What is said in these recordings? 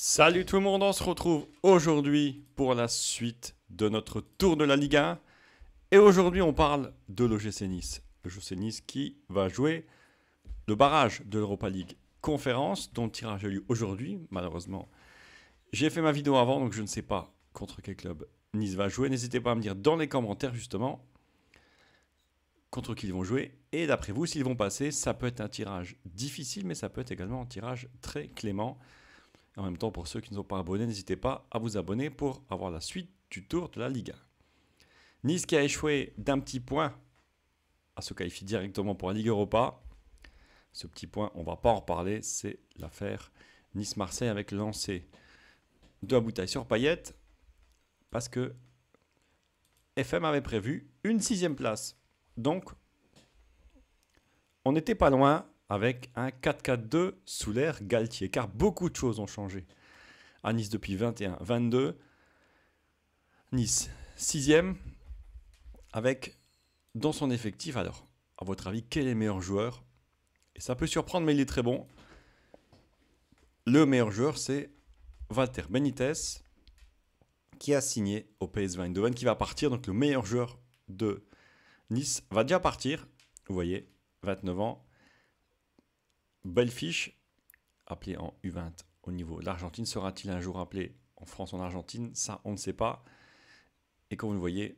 Salut tout le monde, on se retrouve aujourd'hui pour la suite de notre tour de la Ligue 1. Et aujourd'hui, on parle de l'OGC Nice. L'OGC Nice qui va jouer le barrage de l'Europa League Conférence, dont le tirage a lieu aujourd'hui, malheureusement. J'ai fait ma vidéo avant, donc je ne sais pas contre quel club Nice va jouer. N'hésitez pas à me dire dans les commentaires, justement, contre qui ils vont jouer. Et d'après vous, s'ils vont passer, ça peut être un tirage difficile, mais ça peut être également un tirage très clément. En même temps, pour ceux qui ne sont pas abonnés, n'hésitez pas à vous abonner pour avoir la suite du tour de la Ligue 1. Nice qui a échoué d'un petit point à se qualifier directement pour la Ligue Europa. Ce petit point, on ne va pas en reparler, c'est l'affaire Nice-Marseille avec le lancer de la bouteille sur Payet. Parce que FM avait prévu une 6e place. Donc, on n'était pas loin avec un 4-4-2 sous l'ère Galtier, car beaucoup de choses ont changé à Nice depuis 21-22. Nice 6e, avec dans son effectif, alors, à votre avis, quel est le meilleur joueur? Et ça peut surprendre, mais il est très bon. Le meilleur joueur, c'est Walter Benitez, qui a signé au PSV Eindhoven, qui va partir. Donc le meilleur joueur de Nice va déjà partir. Vous voyez, 29 ans. Belle fiche, appelé en U20 au niveau de l'Argentine. Sera-t-il un jour appelé en France ou en Argentine? Ça, on ne sait pas. Et comme vous le voyez,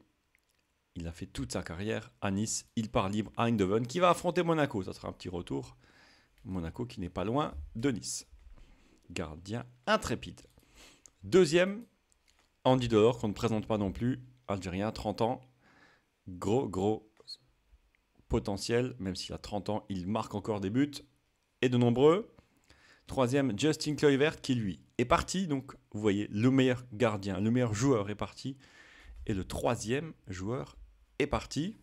il a fait toute sa carrière à Nice. Il part libre à Eindhoven, qui va affronter Monaco. Ça sera un petit retour. Monaco qui n'est pas loin de Nice. Gardien intrépide. Deuxième, Andy Delors, qu'on ne présente pas non plus. Algérien, 30 ans. Gros potentiel. Même s'il a 30 ans, il marque encore des buts. Et de nombreux. Troisième, Justin Kluivert qui lui est parti. Donc vous voyez, le meilleur gardien, le meilleur joueur est parti. Et le troisième joueur est parti.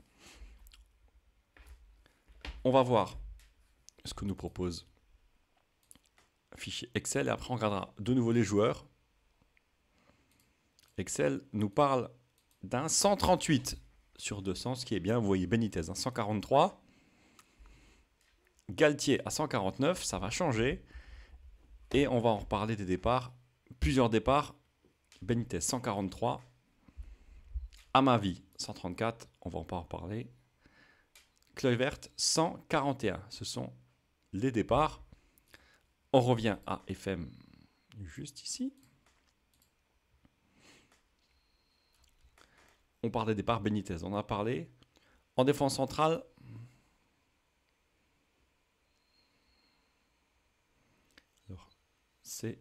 On va voir ce que nous propose fichier Excel. Et après on regardera de nouveau les joueurs. Excel nous parle d'un 138 sur 200, ce qui est bien. Vous voyez Benitez, 143. Galtier à 149, ça va changer. Et on va en reparler des départs. Plusieurs départs. Benitez 143. Amavi 134. On va en pas en reparler. Kluivert 141. Ce sont les départs. On revient à FM juste ici. On parle des départs. Benitez, on en a parlé. En défense centrale, c'est,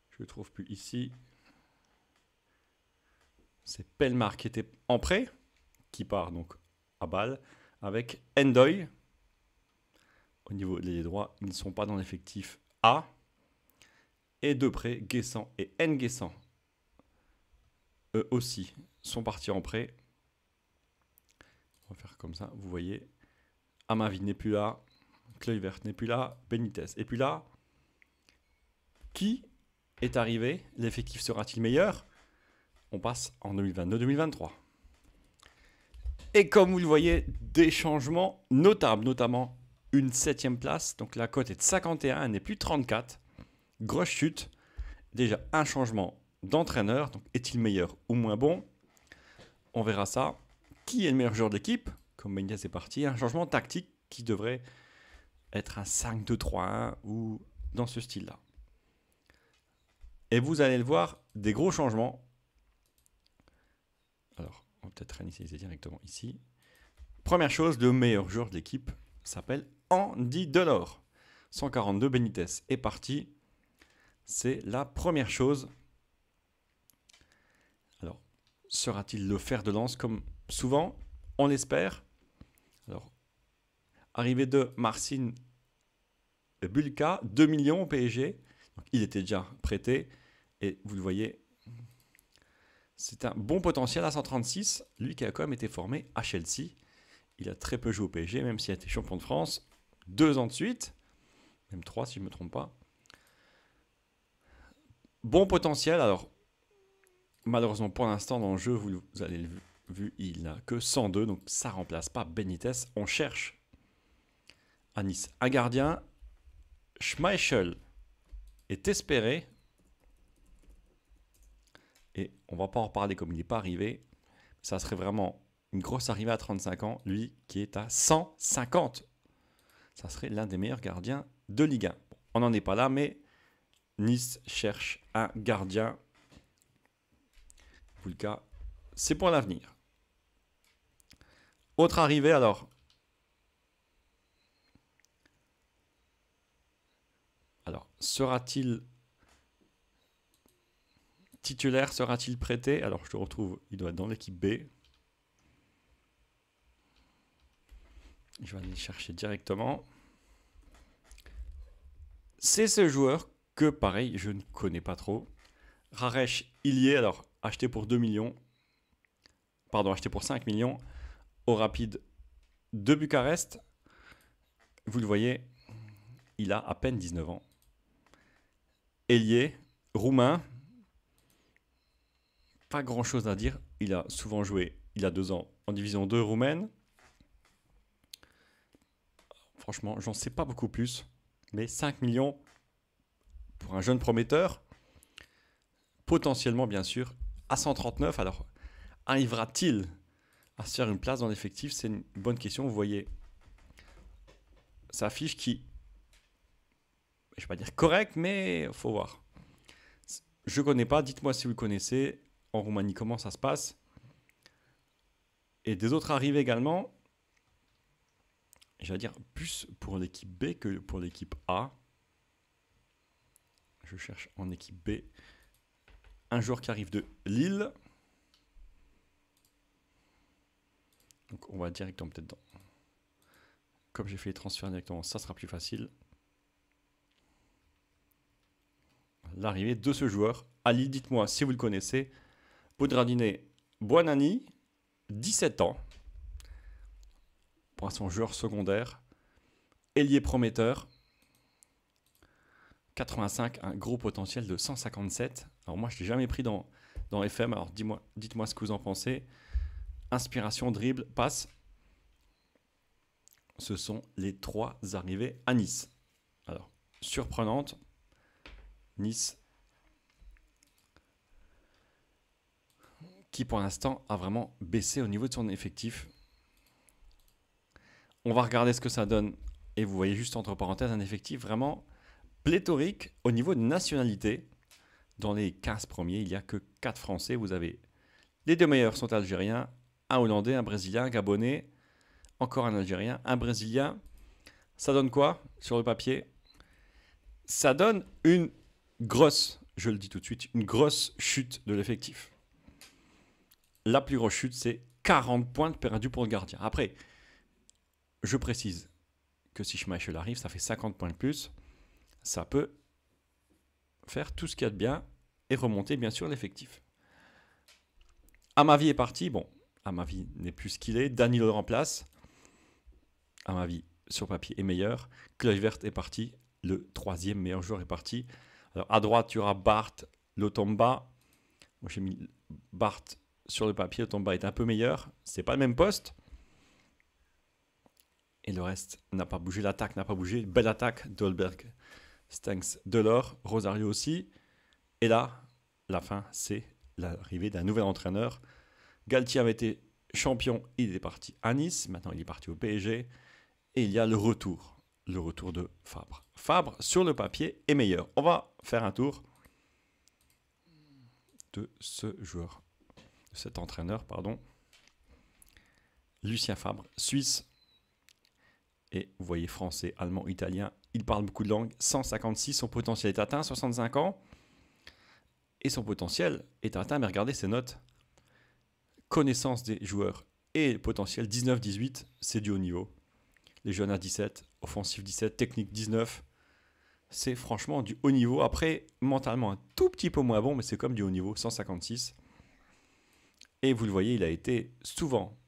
je ne le trouve plus ici, c'est Pelmar qui était en prêt, qui part donc à Bâle, avec Ndoye. Au niveau de l'ailier droit, ils ne sont pas dans l'effectif A. Et de prêt, Guessant et N'Guessant, eux aussi, sont partis en prêt. On va faire comme ça, vous voyez. Amavi n'est plus là, Kluivert n'est plus là, Benitez n'est plus là. Qui est arrivé? L'effectif sera-t-il meilleur? On passe en 2022-2023. Et comme vous le voyez, des changements notables, notamment une 7e place. Donc la cote est de 51, elle n'est plus de 34. Grosse chute. Déjà un changement d'entraîneur. Donc est-il meilleur ou moins bon? On verra ça. Qui est le meilleur joueur de l'équipe? Comme Benitez est parti, un changement tactique qui devrait être un 5-2-3-1 ou dans ce style-là. Et vous allez le voir, des gros changements. Alors, on va peut-être réinitialiser directement ici. Première chose, le meilleur joueur de l'équipe s'appelle Andy Delors. 142, Benitez est parti. C'est la première chose. Alors, sera-t-il le fer de lance comme souvent? On l'espère. Alors, arrivée de Marcin Bulka, 2 millions au PSG. Donc, il était déjà prêté. Et vous le voyez, c'est un bon potentiel à 136. Lui qui a quand même été formé à Chelsea. Il a très peu joué au PSG, même s'il a été champion de France 2 ans de suite. Même 3 si je ne me trompe pas. Bon potentiel. Alors, malheureusement pour l'instant dans le jeu, vous avez vu, il n'a que 102. Donc ça ne remplace pas Benitez. On cherche à Nice un gardien. Schmeichel est espéré. Et on va pas en reparler comme il n'est pas arrivé. Ça serait vraiment une grosse arrivée à 35 ans, lui qui est à 150. Ça serait l'un des meilleurs gardiens de Ligue 1. Bon, on n'en est pas là, mais Nice cherche un gardien. Vulka, c'est pour l'avenir. Autre arrivée alors. Alors, sera-t-il titulaire? Sera-t-il prêté? Alors, je te retrouve, il doit être dans l'équipe B. Je vais aller le chercher directement. C'est ce joueur que, pareil, je ne connais pas trop. Raresh Ilie, alors, acheté pour 2 millions. Pardon, acheté pour 5 millions. Au Rapide de Bucarest. Vous le voyez, il a à peine 19 ans. Ailier, roumain. Pas grand chose à dire. Il a souvent joué, il a 2 ans, en division 2 roumaine. Franchement, j'en sais pas beaucoup plus. Mais 5 millions pour un jeune prometteur. Potentiellement, bien sûr, à 139. Alors, arrivera-t-il à se faire une place dans l'effectif? C'est une bonne question. Vous voyez sa fiche qui, je ne vais pas dire correcte, mais il faut voir. Je ne connais pas. Dites-moi si vous le connaissez. En Roumanie, comment ça se passe? Et des autres arrivées également. J'allais dire plus pour l'équipe B que pour l'équipe A. Je cherche en équipe B un joueur qui arrive de Lille. Donc on va directement peut-être dans. Comme j'ai fait les transferts directement, ça sera plus facile. L'arrivée de ce joueur à Lille, dites-moi si vous le connaissez. Boudradine Buonanni, 17 ans. Pour son joueur secondaire. Ailier prometteur. 85, un gros potentiel de 157. Alors moi, je ne l'ai jamais pris dans FM. Alors dites-moi ce que vous en pensez. Inspiration, dribble, passe. Ce sont les 3 arrivées à Nice. Alors, surprenante. Nice, qui pour l'instant a vraiment baissé au niveau de son effectif. On va regarder ce que ça donne. Et vous voyez juste entre parenthèses un effectif vraiment pléthorique au niveau de nationalité. Dans les 15 premiers, il n'y a que 4 Français. Vous avez les 2 meilleurs sont algériens, un Hollandais, un Brésilien, un Gabonais, encore un Algérien, un Brésilien. Ça donne quoi sur le papier? Ça donne une grosse, je le dis tout de suite, une grosse chute de l'effectif. La plus grosse chute, c'est 40 points perdus pour le gardien. Après, je précise que si Schmeichel arrive, ça fait 50 points de plus. Ça peut faire tout ce qu'il y a de bien et remonter bien sûr l'effectif. Amavi est parti. Bon, Amavi n'est plus ce qu'il est. Danilo le remplace. Amavi, sur papier, est meilleur. Kluivert est parti. Le 3e meilleur joueur est parti. Alors, à droite, tu auras Bart, Lotomba. Moi, j'ai mis Bart sur le papier. Lotomba est un peu meilleur. C'est pas le même poste. Et le reste n'a pas bougé. L'attaque n'a pas bougé. Belle attaque. Dolberg, Stanks, Delors, Rosario aussi. Et là, la fin, c'est l'arrivée d'un nouvel entraîneur. Galtier avait été champion. Il est parti à Nice. Maintenant, il est parti au PSG. Et il y a le retour de Fabre. Fabre, sur le papier, est meilleur. On va faire un tour de ce joueur, de cet entraîneur, pardon. Lucien Fabre, Suisse. Et vous voyez, français, allemand, italien. Il parle beaucoup de langues. 156, son potentiel est atteint, 65 ans. Et son potentiel est atteint, mais regardez ses notes. Connaissance des joueurs et potentiel 19-18, c'est du haut niveau. Les jeunes à 17, offensif 17, technique 19. C'est franchement du haut niveau. Après, mentalement, un tout petit peu moins bon, mais c'est comme du haut niveau, 156. Et vous le voyez, il a été souvent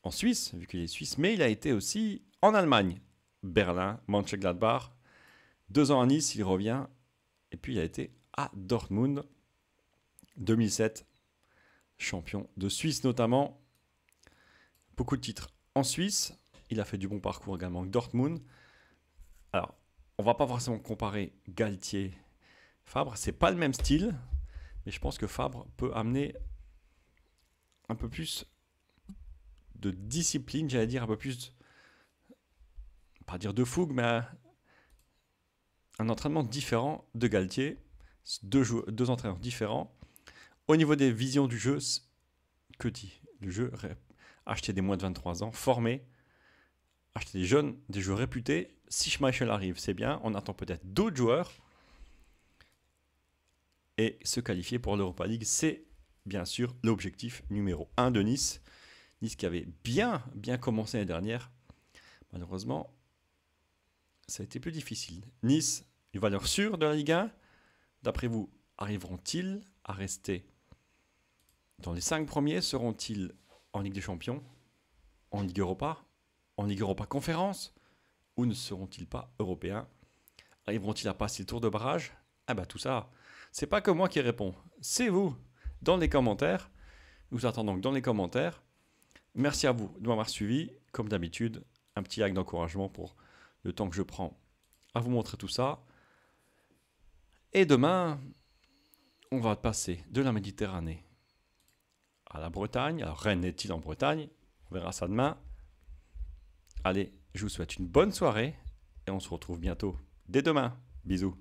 en Suisse, vu qu'il est suisse, mais il a été aussi en Allemagne. Berlin, Mönchengladbach. 2 ans à Nice, il revient. Et puis, il a été à Dortmund. 2007, champion de Suisse notamment. Beaucoup de titres en Suisse. Il a fait du bon parcours également avec Dortmund. Alors, on ne va pas forcément comparer Galtier, Fabre. Ce n'est pas le même style. Mais je pense que Fabre peut amener un peu plus de discipline, j'allais dire un peu plus, pas dire de fougue, mais un entraînement différent de Galtier. Deux entraîneurs différents. Au niveau des visions du jeu, que dit le jeu? Acheter des moins de 23 ans, former, acheter des jeunes, des joueurs réputés. Si Schmeichel arrive, c'est bien. On attend peut-être d'autres joueurs. Et se qualifier pour l'Europa League, c'est bien sûr l'objectif numéro 1 de Nice. Nice qui avait bien commencé l'année dernière. Malheureusement, ça a été plus difficile. Nice, une valeur sûre de la Ligue 1. D'après vous, arriveront-ils à rester dans les 5 premiers? Seront-ils en Ligue des Champions, en Ligue Europa, en Ligue Europa Conférence? Ou ne seront-ils pas européens? Arriveront-ils à passer le tour de barrage? Ah bah tout ça, c'est pas que moi qui réponds, c'est vous, dans les commentaires. Nous attendons donc dans les commentaires. Merci à vous de m'avoir suivi. Comme d'habitude, un petit like d'encouragement pour le temps que je prends à vous montrer tout ça. Et demain, on va passer de la Méditerranée à la Bretagne. Alors Rennes est-il en Bretagne? On verra ça demain. Allez, je vous souhaite une bonne soirée et on se retrouve bientôt dès demain. Bisous.